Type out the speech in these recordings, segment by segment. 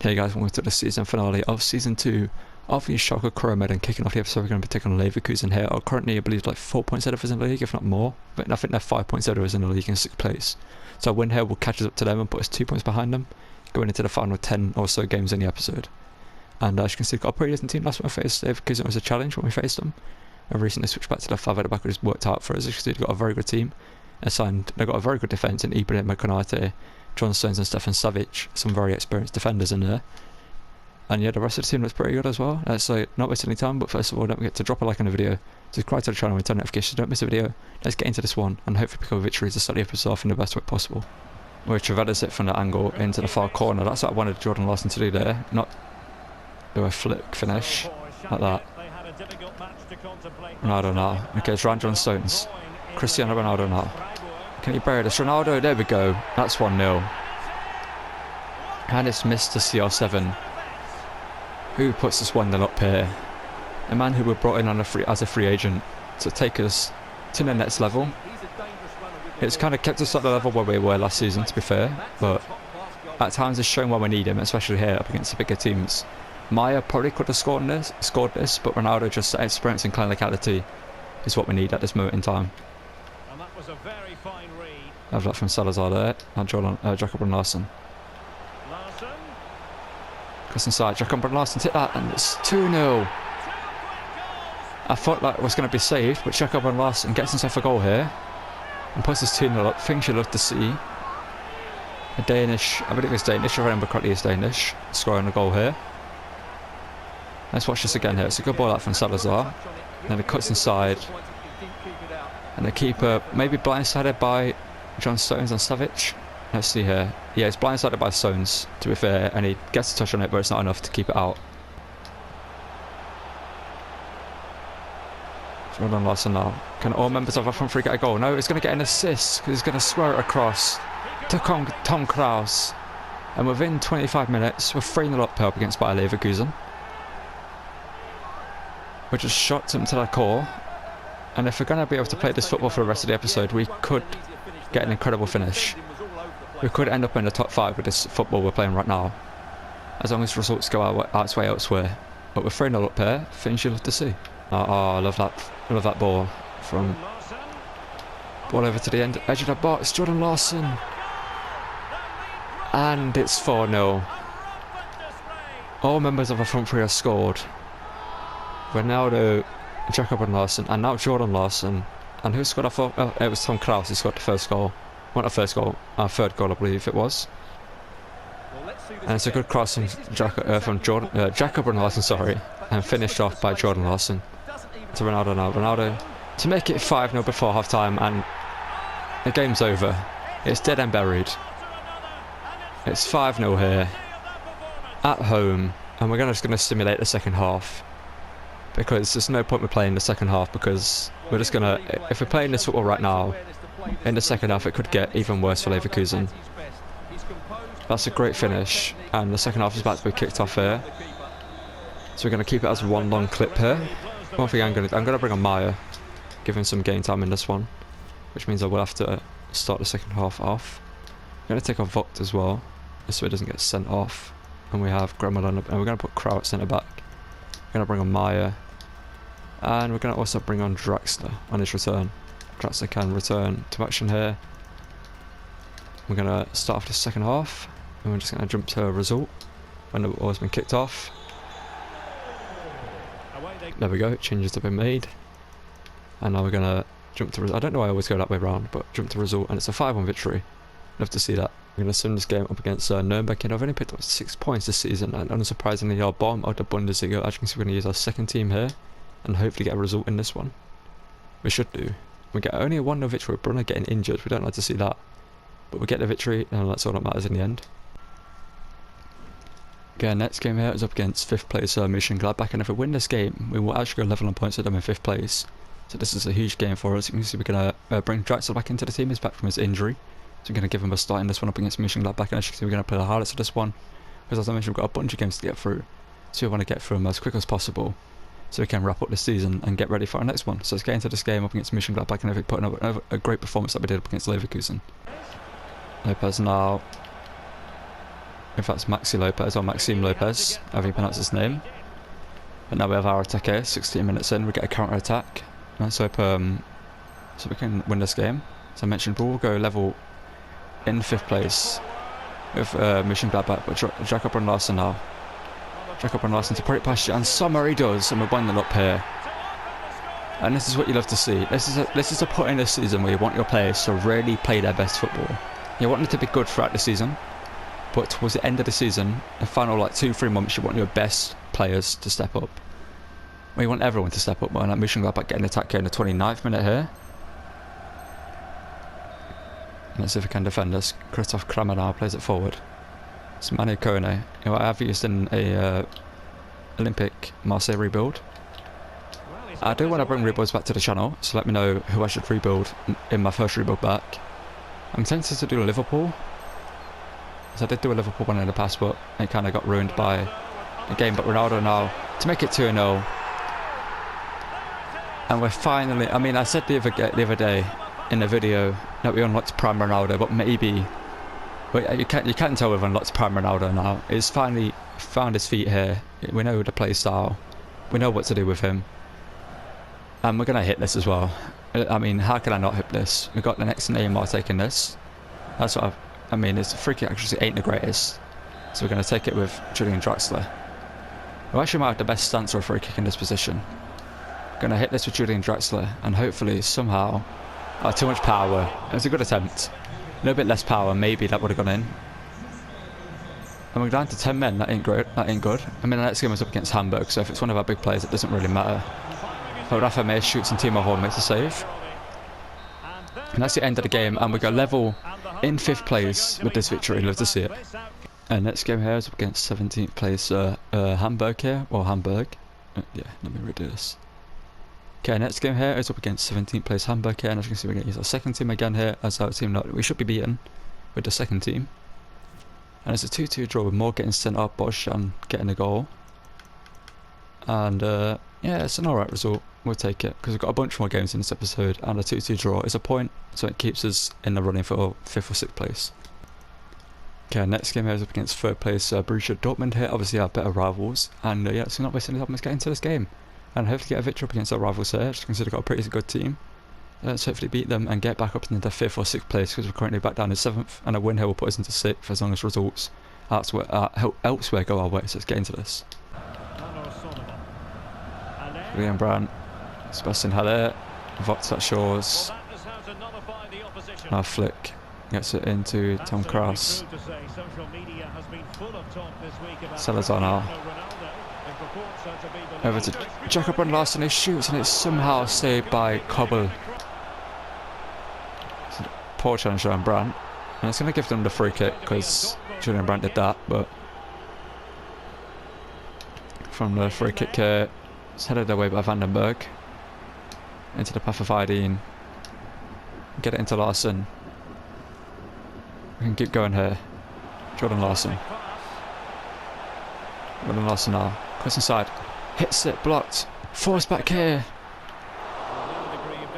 Hey guys, welcome to the season finale of season 2 of the Schalke Pyramid, and kicking off the episode we're going to be taking on Leverkusen here. Currently I believe like 4 points ahead of us in the league, if not more, but I think they're 5 points ahead of us in the league in 6th place. So a win here will catch us up to them and put us 2 points behind them, going into the final 10 or so games in the episode. And as you can see, we've got a pretty decent team. Last time we faced Leverkusen, it was a challenge when we faced them. And recently switched back to the 5 at the back, which has worked out for us. As you can see, they've got a very good team. They've got a very good defence in Ibrahim Konate, John Stones and Stefan Savic, some very experienced defenders in there. And yeah, the rest of the team looks pretty good as well. So not wasting any time, but first of all, don't forget to drop a like on the video, subscribe to the channel and turn notifications, don't miss a video. Let's get into this one and hopefully pick up a victory to start the episode off in the best way possible. Where Trevella's it from the angle into the far corner. That's what I wanted Jordan Larson to do there, not do a flick finish like that. Ronaldo now. Okay, it's John Stones. Cristiano Ronaldo now. Can he bury this? Ronaldo, there we go. That's 1-0. And it's Mr. CR7. Who puts this 1-0 up here? A man who we brought in on as a free agent to take us to the next level. It's kind of kept us at the level where we were last season, to be fair, but at times it's shown why we need him, especially here up against the bigger teams. Maya probably could have scored this, but Ronaldo, just experience and clinicality is what we need at this moment in time. I have that from Salazar there, and Jacob and Larson. Goes inside, Jacob and Larson hit that, and it's 2-0. I thought that was going to be saved, but Jacob and Larson gets himself a goal here and puts us 2-0 up. Things you love to see. A Danish, I believe it's Danish, if I remember correctly, it's Danish, scoring a goal here. Let's watch this again here. It's a good ball out from Salazar. Then it cuts inside. And the keeper maybe blindsided by John Stones and Savic. Let's see here. Yeah, it's blindsided by Stones, to be fair, and he gets a touch on it, but it's not enough to keep it out. Jordan Larson now. Can all members of our front three get a goal? No, he's going to get an assist, because he's going to swear it across to Tom Kraus. And within 25 minutes, we're 3-0 up against Bayer Leverkusen. We just shot him to the core. And if we're going to be able to play this football for the rest of the episode, we could get an incredible finish. We could end up in the top 5 with this football we're playing right now, as long as results go our way elsewhere. But we're 3-0 up here, things you love to see. Oh, I love that ball from ball over to the edge of the box. Jordan Larson, and it's 4-0. All members of our front three have scored. Ronaldo, Jacob and Larson, and now Jordan Larson. And who scored? I thought it was Tom Kraus who scored the first goal. Not the first goal, our third goal I believe it was. And it's a good cross from Jacob and Larson, sorry, and finished off by Jordan Larson to Ronaldo now. Ronaldo to make it 5-0 before half time, and the game's over. It's dead and buried. It's 5-0 here at home, and we're just going to simulate the second half, because there's no point in playing the second half, because we're just going to, if we're playing this football right now, in the second half it could get even worse for Leverkusen. That's a great finish, and the second half is about to be kicked off here. So we're going to keep it as one long clip here. One thing I'm going to bring on Maya, give him some game time in this one, which means I will have to start the second half off. I'm going to take off Vogt as well, just so he doesn't get sent off. And we have Gremlin, and we're going to put Crow at centre back. We're going to bring on Maya, and we're going to also bring on Draxler on his return. Draxler can return to action here. We're going to start off the second half, and we're just going to jump to a result when the ball has been kicked off. There we go, changes have been made. And now we're going to jump to result. I don't know why I always go that way around, but jump to result, and it's a 5-1 victory. Love to see that. We're going to sim this game up against Nürnberg, and I've only picked up 6 points this season, and unsurprisingly our bottom of the Bundesliga. As you can see, we're going to use our second team here, and hopefully get a result in this one. We should do. We get only a 1-0 victory, Brunner getting injured, we don't like to see that. But we get the victory, and that's all that matters in the end. Okay, next game here is up against 5th place Mönchengladbach, and if we win this game, we will actually go level on points with them in 5th place. So this is a huge game for us. You can see we're going to bring Draxler back into the team. He's back from his injury. So we're going to give him a start in this one up against Mönchengladbach, and as you can see we're going to play the highlights of this one. Because as I mentioned, we've got a bunch of games to get through. So we want to get through them as quick as possible, so we can wrap up the season and get ready for our next one. So let's get into this game up against Mönchengladbach, and if we put up a great performance that we did up against Leverkusen. Lopez now. if that's Maxi Lopez or Maxime Lopez, however you pronounce his name. But now we have our attack here, 16 minutes in, we get a counter attack. Let's hope so we can win this game. As I mentioned, we'll go level in 5th place with Mönchengladbach, but Jakob and Larson now. Jakob and Larson to put it past you, and somehow he does, and we're 1-0 up here. And this is what you love to see. This is a point in this season where you want your players to really play their best football. You want them to be good throughout the season, but towards the end of the season, the final like 2-3 months, you want your best players to step up. Well, you want everyone to step up. Well, like Mönchengladbach getting an attack here in the 29th minute here. Let's see if we can defend this. Christoph Kramer now plays it forward. It's Manu Kone, who I have used in a Olympic Marseille rebuild. I do want to bring rebuilds back to the channel, so let me know who I should rebuild in my first rebuild back. I'm tempted to do a Liverpool, because I did do a Liverpool one in the past, but it kind of got ruined by the game. But Ronaldo now to make it 2-0, and we're finally. I mean, I said the other day in the video that we unlocked Prime Ronaldo, but maybe. But you can't tell we've unlocked Prime Ronaldo now. He's finally found his feet here. We know the play style. We know what to do with him. And we're going to hit this as well. I mean, how can I not hit this? We've got the next Neymar taking this. That's what I mean, his free kick accuracy ain't the greatest. So we're going to take it with Julian Draxler. We actually might have the best stance for a free kick in this position. Going to hit this with Julian Draxler. And hopefully, somehow... too much power. It was a good attempt. A little bit less power, maybe that would have gone in. And we're down to 10 men, that ain't great, that ain't good. I mean, the next game was up against Hamburg, so if it's one of our big players, it doesn't really matter. But Rafa Mir shoots and Timo Horn makes a save. And that's the end of the game, and we go level in 5th place with this victory. Love to see it. And next game here is up against 17th place Hamburg here, or Hamburg. Yeah, let me redo this. Okay, next game here is up against 17th place Hamburg here, and as you can see we're going to use our second team again here as our team that we should be beaten with the second team. And it's a 2-2 draw with Moore getting sent off, Bosch and getting a goal. And yeah, it's an alright result. We'll take it, because we've got a bunch more games in this episode, and a 2-2 draw is a point, so it keeps us in the running for 5th or 6th place. Okay, next game here is up against 3rd place Borussia Dortmund here, obviously our better rivals, and yeah, so not wasting any time, let's get into this game. And hopefully get a victory up against our rivals here, just consider we've got a pretty good team. Let's hopefully beat them and get back up into the 5th or 6th place, because we're currently back down to 7th, and a win here will put us into 6th as long as results elsewhere go our way, so let's get into this. Liam Brandt, Sebastian Haller, Vox at Shaw's. Now Flick gets it into Tom Kraus. Salazar now. Over to Jakob and Larson, he shoots and it's somehow saved by Cobble. Poor challenge on Brandt. And it's going to give them the free kick because Julian Brandt did that, but from the free kick here, it's headed away by Vandenberg. Into the path of Aydin. Get it into Larson. We can keep going here. Jordan Larson. Jordan Larson now. Goes inside. Hits it, blocked. Forced back here.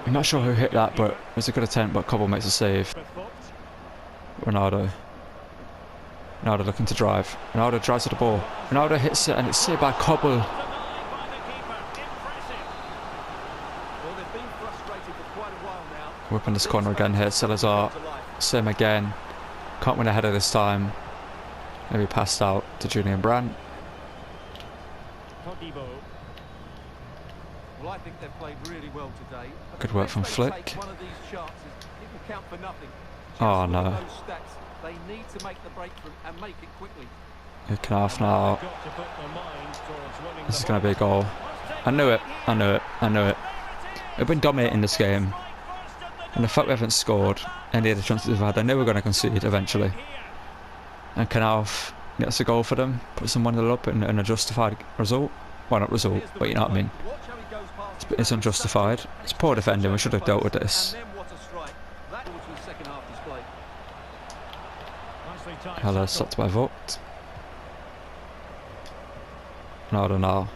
I'm not sure who hit that, but it was a good attempt, but Cobble makes a save. Ronaldo. Ronaldo looking to drive. Ronaldo drives to the ball. Ronaldo hits it and it's saved by Cobble. Whipping this corner again here. Salazar. Same again. Can't win a header this time. Maybe passed out to Julian Brandt. Well, I think they've played really well today. Good work from Flick. Oh no. They need to make the breakthrough and make it quickly. Knaf now. This is going to be a goal. I knew it. I knew it. I knew it. We've been dominating this game. And the fact we haven't scored any of the chances we've had, I knew we were going to concede eventually. And Knaf gets a goal for them. Puts them 1-0 up in a justified result. Well, not result, but you know what I mean. It's unjustified. It's poor defending. We should have dealt with this. Hello, stopped by Vogt. Ronaldo now.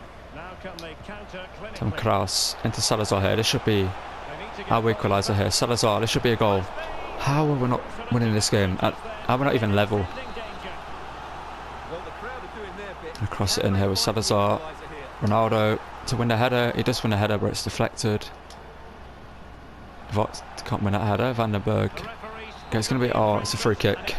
Tom Kraus into Salazar here. This should be our equaliser here. Salazar, this should be a goal. How are we not winning this game? How are we not even level? Across it in here with Salazar. Ronaldo to win the header. He does win the header, but it's deflected. Vot can't win that header. Van den Berg. Okay, it's going to be... Oh, it's a free kick.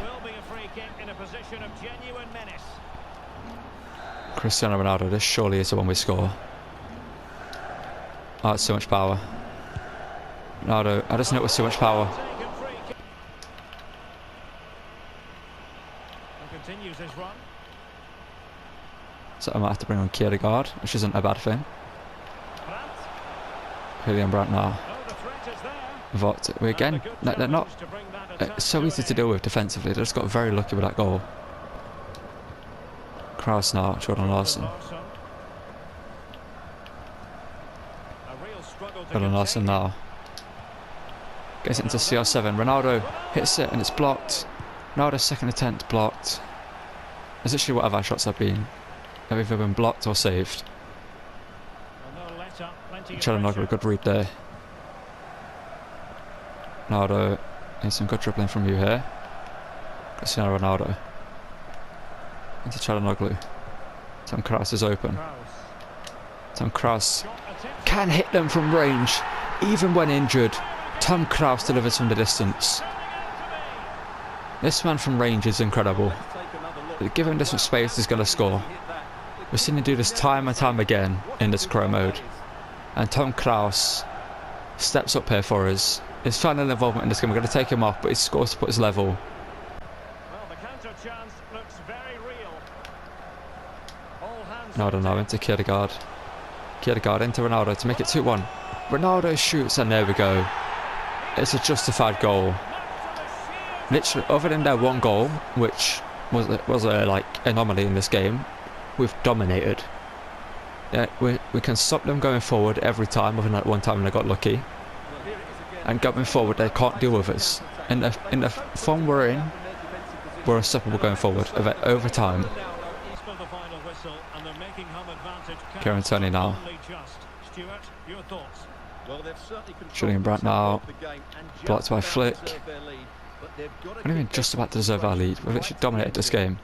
Cristiano Ronaldo, this surely is the one we score. Oh, it's so much power. Ronaldo, I just know it was so much power. So I might have to bring on Kierkegaard, which isn't a bad thing. Julian Brandt now. Vot, we again, they're not... It's so easy to deal with defensively, they just got very lucky with that goal. Kraus now, Jordan Larson. Jordan Larson now. Gets it into CR7, Ronaldo hits it and it's blocked. Ronaldo's second attempt blocked. That's literally what our shots have been. They've either been blocked or saved. Çalhanoğlu, a good read there. Ronaldo, needs some good dribbling from you here. Cristiano Ronaldo. Into Çalhanoğlu. Tom Kraus is open. Tom Kraus can hit them from range, even when injured. Tom Kraus delivers from the distance. This man from range is incredible. Give him this much space, he's going to score. We've seen him do this time and time again in this Crow mode. And Tom Kraus steps up here for us. His final involvement in this game, we're going to take him off, but he scores to put us level. Ronaldo now into Kierkegaard. Kierkegaard into Ronaldo to make it 2-1. Ronaldo shoots and there we go. It's a justified goal. Literally, other than their one goal, which was a like anomaly in this game, we've dominated. Yeah, we can stop them going forward every time, other than that one time when they got lucky. And going forward, they can't deal with us. In the form we're in, we're unstoppable going forward over time. Kieran Tierney now. Julian Brandt now. Blocked by Flick. We're not even just about to deserve our lead. We've actually dominated this game.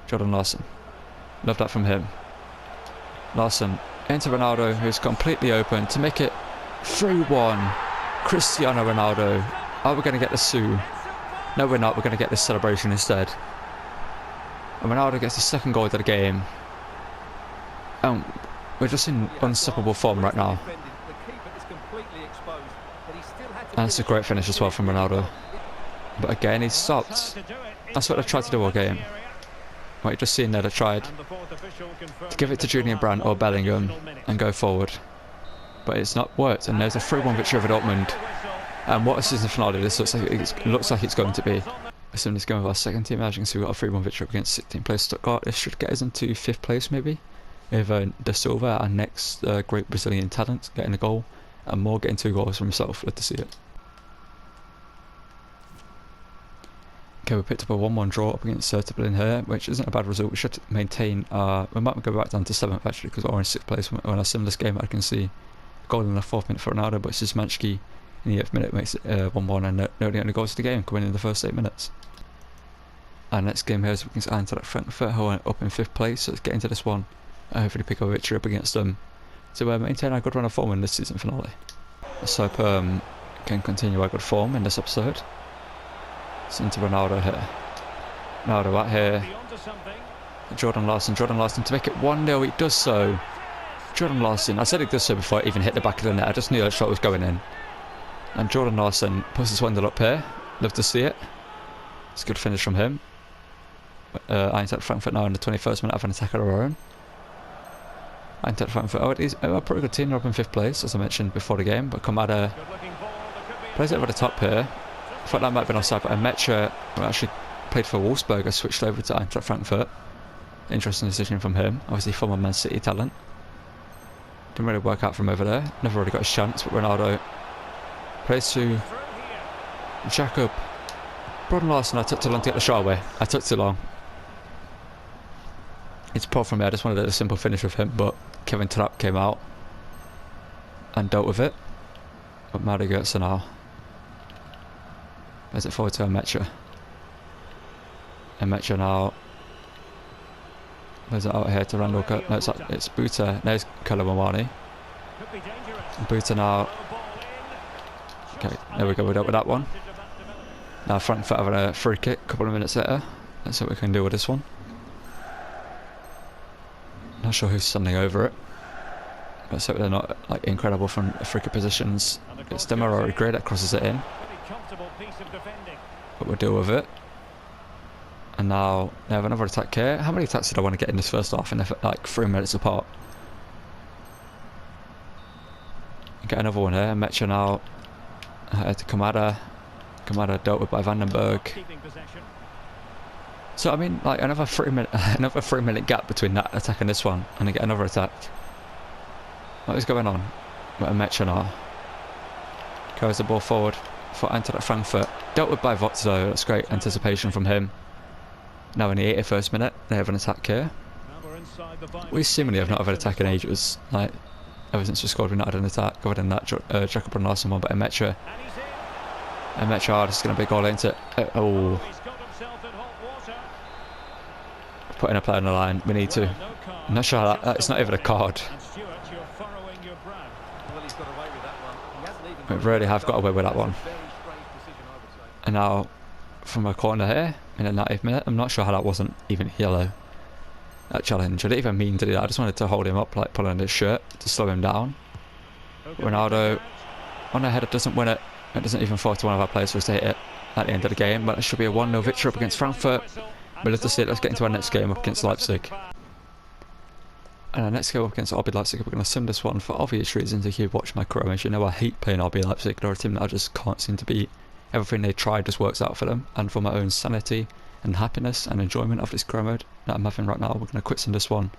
Jordan Larson. Love that from him. Larson into Ronaldo, who's completely open to make it 3-1. Cristiano Ronaldo. Are we going to get the Sue? No, we're not. We're going to get this celebration instead. And Ronaldo gets the second goal of the game. We're just in unstoppable form right now. And it's a great finish as well from Ronaldo. But again, he's stopped. That's what they tried to do all game. What you just seen there, they tried to give it to Julian Brandt or Bellingham and go forward. But it's not worked, and there's a 3-1 victory over Dortmund. And what a season finale this looks like it's going to be. So in this game with our second team, as you can see, we've got a 3-1 victory against 16th place Stuttgart. This should get us into 5th place maybe. With Da Silva, our next great Brazilian talent, getting a goal. And more getting 2 goals from himself. Love to see it. Okay, we picked up a 1-1 draw up against Dublin here, which isn't a bad result. We should maintain we might go back down to 7th actually, because we're in 6th place. When I sim this game, I can see a goal in the 4th minute for Ronaldo, but it's just Manchki in the 8th minute makes it 1-1, and no the only goals of the game coming in the first 8 minutes. Our next game here is against Eintracht Frankfurt, who are up in 5th place, so let's get into this one and hopefully pick up a victory up against them to maintain our good run of form in this season finale. Let's hope can continue our good form in this episode. It's into Ronaldo here. Ronaldo out here. Jordan Larson to make it 1-0. He does so. Jordan Larson, I said he does so before it even hit the back of the net. I just knew that shot was going in. And Jordan Larson puts this 1-0 up here. Love to see it. It's a good finish from him. Eintracht Frankfurt now in the 21st minute have an attack of their own. Eintracht Frankfurt, they're a pretty good team. They're up in 5th place, as I mentioned before the game. But Kamada plays it over the top here. I thought that might have been offside, but Mecha, who actually played for Wolfsburg, switched over to Eintracht Frankfurt. Interesting decision from him. Obviously former Man City talent. Didn't really work out from over there. Never really got his chance, but Ronaldo plays to Jacob. Jordan Larson, I took too long to get the shot away. I took too long. It's poor from me. I just wanted a simple finish with him, but Kevin Trapp came out and dealt with it. But Mario Götze now. Plays it forward to Mecha. Mecha now There's it out here to Randall. No, it's Buta. There's Kolomwani. Buta now. Okay, there we go. We're done with that one. Now Frankfurt having a free kick a couple of minutes later. Let's see what we can do with this one. Not sure who's standing over it. Let's hope they're not like incredible from free kick positions. It's Demarori Gray that crosses it in. But we'll deal with it. And now they have another attack here. How many attacks did I want to get in this first half? And they're like 3 minutes apart. Get another one here. Mecha now to Kamada. Kamada dealt with by Vandenberg. So I mean, like another 3 minute gap between that attack and this one, and I get another attack. What is going on? Mecha now carries the ball forward for Eintracht Frankfurt. Dealt with by Votz though. That's great anticipation from him. Now in the 81st minute, they have an attack here. We seemingly have not had an attack in ages. Like ever since we scored, we've not had an attack. Other than that, Jacob and Larson one, but Mecha. This is going to be a goal, ain't it? Oh. Putting a player on the line. We need to. I'm not sure how it's not even a card. We really have got away with that one. And now, from a corner here, in the 90th minute, I'm not sure how that wasn't even yellow. That challenge. I didn't even mean to do that. I just wanted to hold him up, like pulling his shirt to slow him down. Ronaldo on a header doesn't win it. It doesn't even fall to one of our players for us to hit it at the end of the game. But it should be a 1-0 victory up against Frankfurt. We'll love to see it. Let's get into our next game up against Leipzig. And our next game up against RB Leipzig, we're going to sim this one for obvious reasons. If you've watched my career, you know I hate playing RB Leipzig. They're a team that I just can't seem to beat. Everything they try just works out for them, and for my own sanity and happiness and enjoyment of this career mode that I'm having right now, we're going to quit sim this one.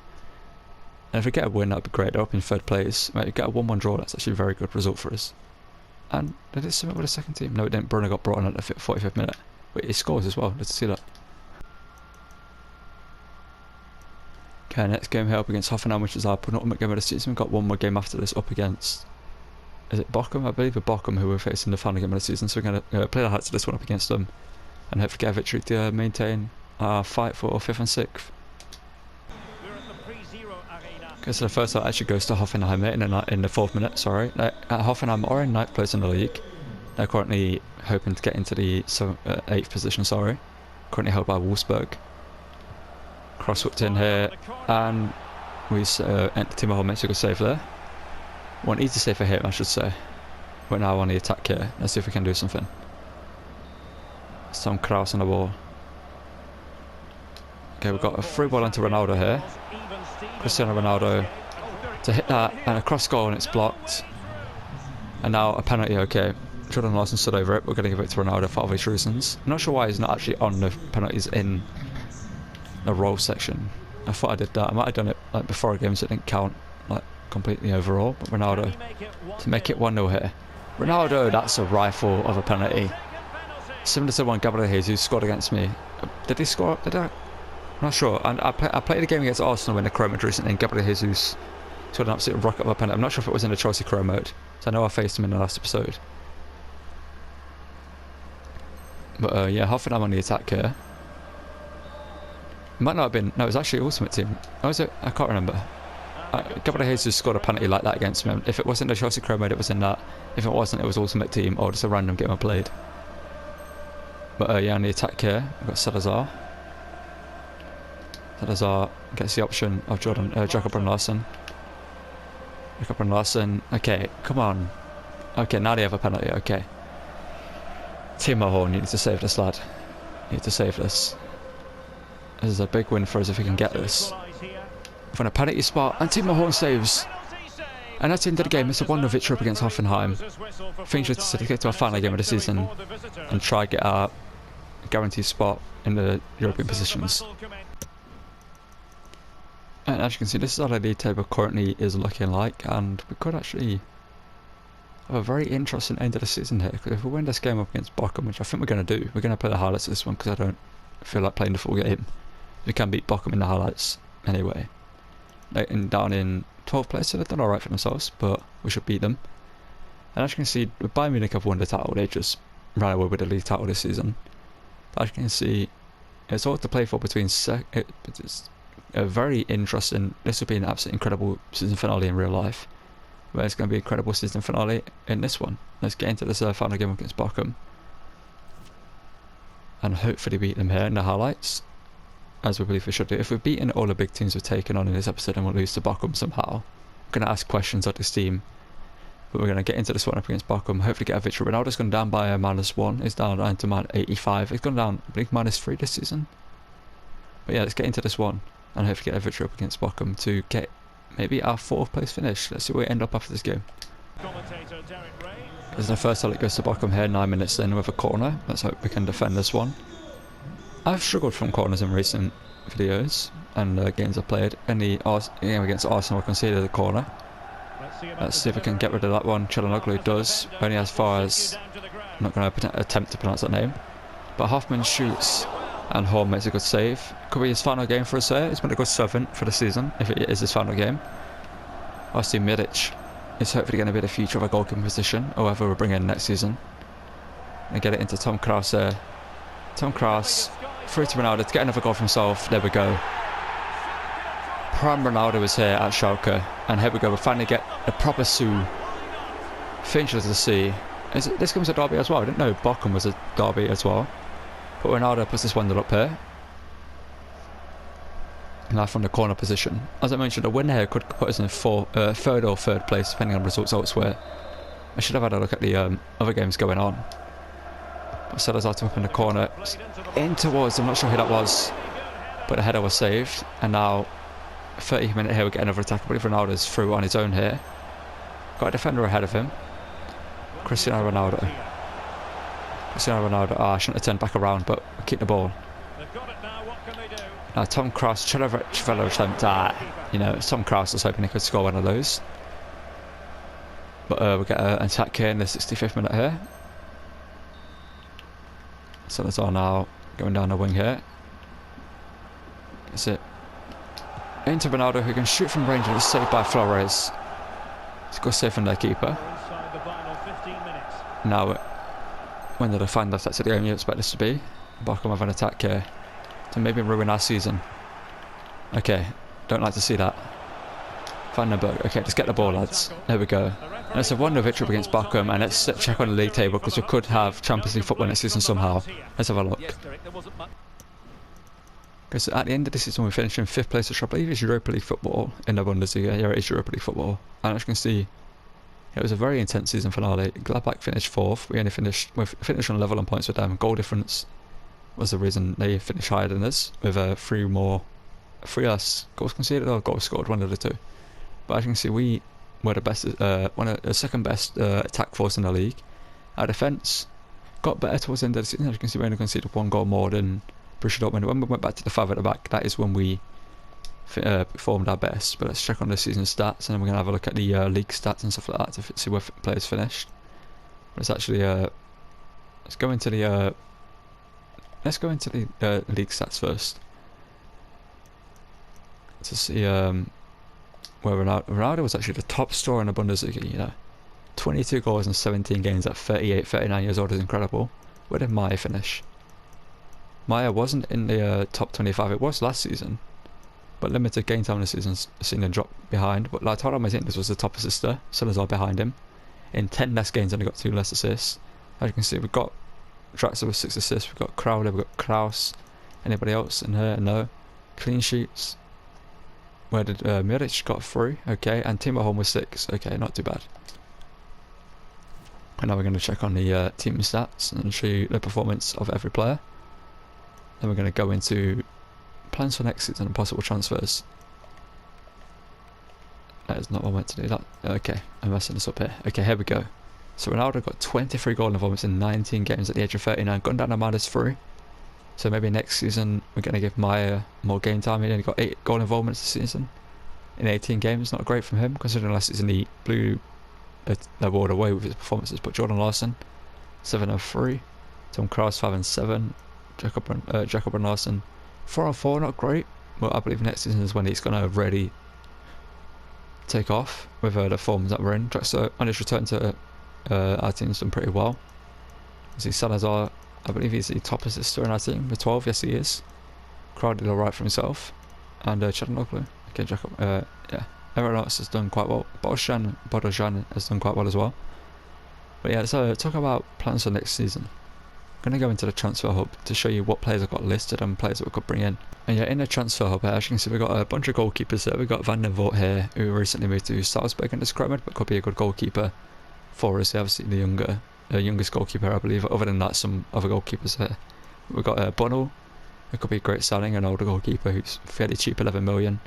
And if we get a win, that'd be great. They're up in 3rd place. If we get a 1-1 draw, that's actually a very good result for us. And did it sim it with a second team? No, it didn't. Bruno got brought on at the 45th minute. Wait, he scores as well. Let's see that. Okay, next game here up against Hoffenheim, which is our penultimate game of the season. We've got one more game after this up against, is it Bochum? I believe it's Bochum who we're facing the final game of the season. So we're going to play the hearts of this one up against them and hope to get a victory to maintain our fight for 5th and 6th. Okay, so the first out actually goes to Hoffenheim in the 4th minute, sorry. Hoffenheim are in 9th place in the league. They're currently hoping to get into the 8th position, sorry. Currently held by Wolfsburg. Cross hooked in here, and we Timo Horn makes a good save there. One easy save for him, I should say. We're now on the attack here. Let's see if we can do something. Some Kraus on the ball. Okay, we've got a free ball onto Ronaldo here. Cristiano Ronaldo to hit that, and a cross goal, and it's blocked. And now a penalty, okay. Jordan Larson stood over it. We're going to give it to Ronaldo for obvious reasons. I'm not sure why he's not actually on the penalties in the roll section. I thought I did that. I might have done it like before a game, so it didn't count like completely overall. But Ronaldo to make it 1-0 here. Ronaldo, that's a rifle of a penalty. Similar to the one Gabriel Jesus scored against me. Did he score? Did I? I'm not sure. And I played a game against Arsenal in the career mode recently, and Gabriel Jesus scored an absolute rocket of a penalty. I'm not sure if it was in the Chelsea career mode, so I know I faced him in the last episode. But yeah, Hoffenheim on the attack here. It might not have been. No, it was actually Ultimate Team. Oh, was it? I can't remember. Gabriel Jesus scored a penalty like that against me. If it wasn't the Chelsea career mode, it was in that. If it wasn't, it was Ultimate Team or just a random game I played. But yeah, on the attack here, we've got Salazar. Salazar gets the option of Jacob and Larson. Jacob and Larson. Okay, come on. Okay, now they have a penalty. Okay. Timo Horn, you need to save this, lad. You need to save this. This is a big win for us if we can get this. From a penalty spot, and Timo Horn saves. And that's the end of the game. It's a 1-0 victory up against Hoffenheim. Fingers to get to our final game of the season and try to get our guaranteed spot in the European positions. And as you can see, this is how the league table currently is looking like, and we could actually have a very interesting end of the season here. Because if we win this game up against Bochum, which I think we're going to do, we're going to play the highlights of this one because I don't feel like playing the full game. We can beat Bochum in the highlights anyway. They're down in 12th place, so they've done alright for themselves, but we should beat them. And as you can see, Bayern Munich have won the title. They just ran away with the league title this season. As you can see, it's all to play for between a very interesting. This will be an absolutely incredible season finale in real life. But it's going to be an incredible season finale in this one. Let's get into this final game against Bochum. And hopefully beat them here in the highlights, as we believe we should do. If we've beaten all the big teams we've taken on in this episode and we'll lose to Bochum somehow, I'm going to ask questions of this team. But we're going to get into this one up against Bochum, hopefully get a victory. Ronaldo's gone down by a -1. He's down to -85. He's gone down, I believe, -3 this season. But yeah, let's get into this one and hopefully get a victory up against Bochum to get maybe our 4th place finish. Let's see where we end up after this game. As the first time it goes to Bochum here, 9 minutes in with a corner. Let's hope we can defend this one. I've struggled from corners in recent videos and games I've played. In the game against Arsenal, I conceded a corner. Let's see if we can get rid of that one. Çalhanoğlu does, only as far as, I'm not going to attempt to pronounce that name. But Hoffman shoots and Horn makes a good save. Could be his final game for us here. It's been a good servant for the season, if it is his final game. Obviously Milic is hopefully going to be the future of a goalkeeping position, or whoever we bring in next season. And get it into Tom Krause here. Tom Krause, through to Ronaldo to get another goal for himself. There we go. Prime Ronaldo is here at Schalke, and here we go. We finally get a proper Sue. Finches to see. This comes a derby as well. I didn't know Bochum was a derby as well. But Ronaldo puts this 1-0 up here. Now from the corner position. As I mentioned, a win here could put us in 3rd or 3rd place, depending on results elsewhere. I should have had a look at the other games going on. But Salazar up in the corner. In towards, I'm not sure who that was. But the header was saved. And now, 30th minute here, we get another attack. I believe Ronaldo's through on his own here. Got a defender ahead of him. Cristiano Ronaldo. I shouldn't have turned back around, but we keep the ball. Now Tom Krause, Chelovich attempt. You know, Tom Krause was hoping he could score one of those. But we get an attack here in the 65th minute here. So that's all now going down the wing here. That's it. Into Ronaldo, who can shoot from range and is saved by Flores. It's a good save from their keeper. Now, when did I find that? That's the game you expect this to be. Bochum have an attack here to maybe ruin our season. Okay, don't like to see that. Vandenberg, okay, just get the ball, lads. There we go. And it's a 1-0 victory against Bochum, and let's check on the league table because we could have Champions League football next season somehow. Let's have a look. Because at the end of the season we finished in 5th place, which I believe is Europa League football in the Bundesliga. Yeah, it is Europa League football. And as you can see, it was a very intense season finale. Gladbach finished 4th. We only finished on level on points with them. Goal difference was the reason they finished higher than us, with 3 less goals conceded or goals scored, one of the two. But as you can see, we were the best, the second best attack force in the league. Our defence got better towards the end of the season. As you can see, we only conceded 1 goal more than Borussia Dortmund. When we went back to the 5 at the back, that is when we performed our best. But let's check on the season stats, and then we're going to have a look at the league stats and stuff like that to see where players finished. But it's actually let's go into the league stats first to see where Ronaldo was actually the top scorer in the Bundesliga. You know, 22 goals in 17 games at 39 years old is incredible. Where did Maya finish? Maya wasn't in the top 25. It was last season, but limited game time this season seen him drop behind. But Lautaro Martinez was the top assister. Salazar behind him. In 10 less games, only got 2 less assists. As you can see, we've got Draxler with 6 assists. We've got Crowley. We've got Kraus. Anybody else in here? No. Clean sheets. Where did Milic got 3? Okay, and Timo Horn with 6. Okay, not too bad. And now we're going to check on the team stats and show you the performance of every player. Then we're going to go into plans for next season and possible transfers. That is not what I meant to do. That okay, I'm messing this up here. Okay, here we go. So Ronaldo got 23 goal involvements in 19 games at the age of 39, gone down to -3. So maybe next season we're going to give Maya more game time. He only got 8 goal involvements this season in 18 games. Not great from him, considering last season he blew the award away with his performances. But Jordan Larson, 7 of 3. Tom Krause, 5 and 7. Jacob and Larson, 4 on 4, not great. But I believe next season is when he's going to really take off with the forms that we're in. So on his return to our team's done pretty well. You see Salazar, I believe he's the top assister in our team with 12. Yes, he is. Crowd did alright for himself. and Charanoglu. Okay, Jacob. Yeah, everyone else has done quite well. Bodojan has done quite well as well. But yeah, so talk about plans for next season. I'm going to go into the transfer hub to show you what players I've got listed and players that we could bring in. And yeah, in the transfer hub, as you can see, we've got a bunch of goalkeepers there. We've got Van der Voort here, who recently moved to Salzburg and is Scrummage, but could be a good goalkeeper for us. Obviously, the youngest goalkeeper, I believe. Other than that, some other goalkeepers here. We've got Bono, who could be a great signing, an older goalkeeper who's fairly cheap, 11 million.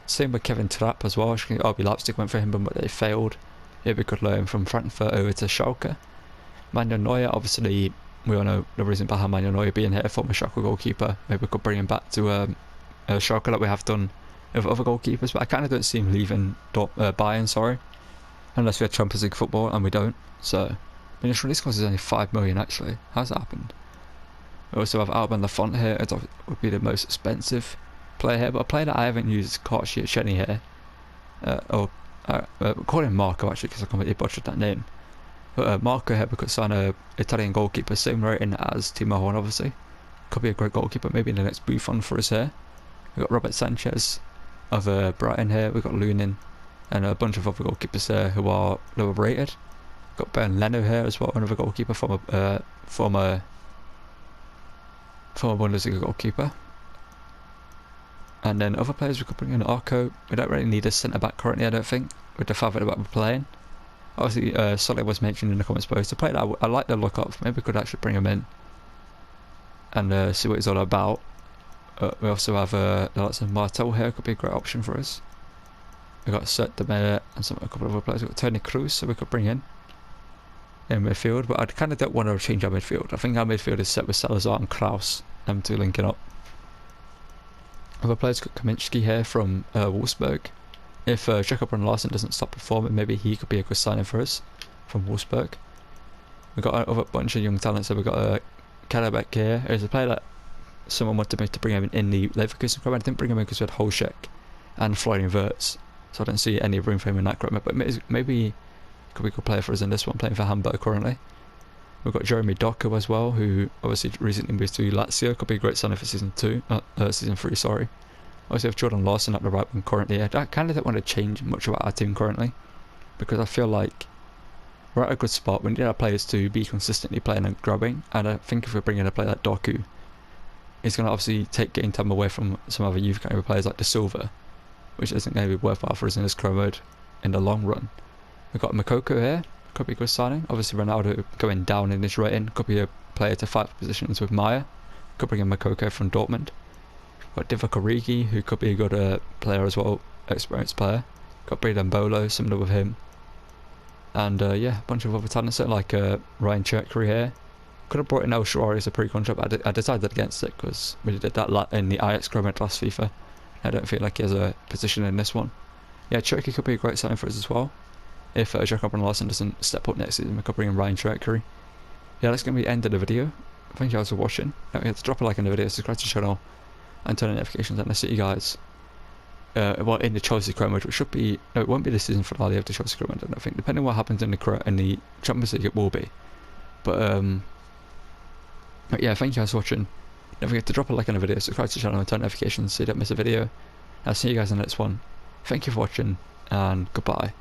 Same with Kevin Trapp as well. RB Leipzig went for him, but they failed. He'd be good loan from Frankfurt over to Schalke. Manuel Neuer, obviously, we all know the reason behind Manuel Neuer being here, former Schalke goalkeeper. Maybe we could bring him back to Schalke like we have done with other goalkeepers, but I kind of don't see him leaving Bayern, sorry. Unless we had Champions League football, and we don't. So, I mean, his release cost is only 5 million actually. How's that happened? We also have Alban Lafont here. It would be the most expensive player here, but a player that I haven't used is Shenny here. Call him Marco actually, because I completely butchered that name. But Marco here, we could sign a Italian goalkeeper, same rating as Timo Horn obviously. Could be a great goalkeeper, maybe in the next Buffon for us here. We've got Robert Sanchez of Brighton here. We've got Lunin and a bunch of other goalkeepers here who are lower rated. We've got Ben Leno here as well, another goalkeeper, former Bundesliga goalkeeper. And then other players we could bring in Arco. We don't really need a centre back currently, I don't think, with the fact that we're playing. Obviously, Solly was mentioned in the comments below. It's a player that I like the look of. Maybe we could actually bring him in and see what he's all about. We also have the likes of Martel here, could be a great option for us. We've got Sert de Mera and a couple of other players. We've got Tony Cruz, so we could bring in midfield, but I kind of don't want to change our midfield. I think our midfield is set with Salazar and Kraus, them two linking up. Other players got Kaminski here from Wolfsburg. If Jacob and Larsen doesn't stop performing, maybe he could be a good signing for us from Wolfsburg. We've got another bunch of young talents. So we've got Kalabek here. There's a player that someone wanted me to bring him in the Leverkusen club. I didn't bring him in because we had Holschek and Florian Wirtz, so I don't see any room for him in that group. But maybe he could be a good player for us in this one, playing for Hamburg currently. We've got Jeremy Doku as well, who obviously recently moved to Lazio. Could be a great signing for season 3, sorry. Obviously, we have Jordan Larson at the right one currently. I kind of don't want to change much about our team currently, because I feel like we're at a good spot. We need our players to be consistently playing and growing, and I think if we bring in a player like Doku, he's going to obviously take game time away from some other youth kind of players like De Silva, which isn't going to be worthwhile for us in this career mode in the long run. We've got Makoko here, could be a good signing. Obviously, Ronaldo going down in his rating, could be a player to fight for positions with Maya. Could bring in Makoko from Dortmund. Got Divock Origi, who could be a good player as well, experienced player. Got Breeden Bolo, similar with him. And yeah, a bunch of other talents like Ryan Cherky here. Could have brought in El Shaarawy as a pre-contract, but I decided against it because we did that in the Ajax scrimmage last FIFA. I don't feel like he has a position in this one. Yeah, Cherky could be a great signing for us as well. If Jacob and Larsen doesn't step up next season, we could bring in Ryan Cherky. Yeah, that's going to be the end of the video. Thank you guys for watching. Don't forget to drop a like on the video, subscribe to the channel, and turn on notifications, and I'll see you guys in the Chelsea career mode, which should be, no, it won't be the season finale of the Chelsea career mode, I don't think. Depending on what happens in the Champions League, it will be. But yeah, thank you guys for watching. Don't forget to drop a like on the video, subscribe to the channel, and turn on notifications so you don't miss a video. I'll see you guys in the next one. Thank you for watching, and goodbye.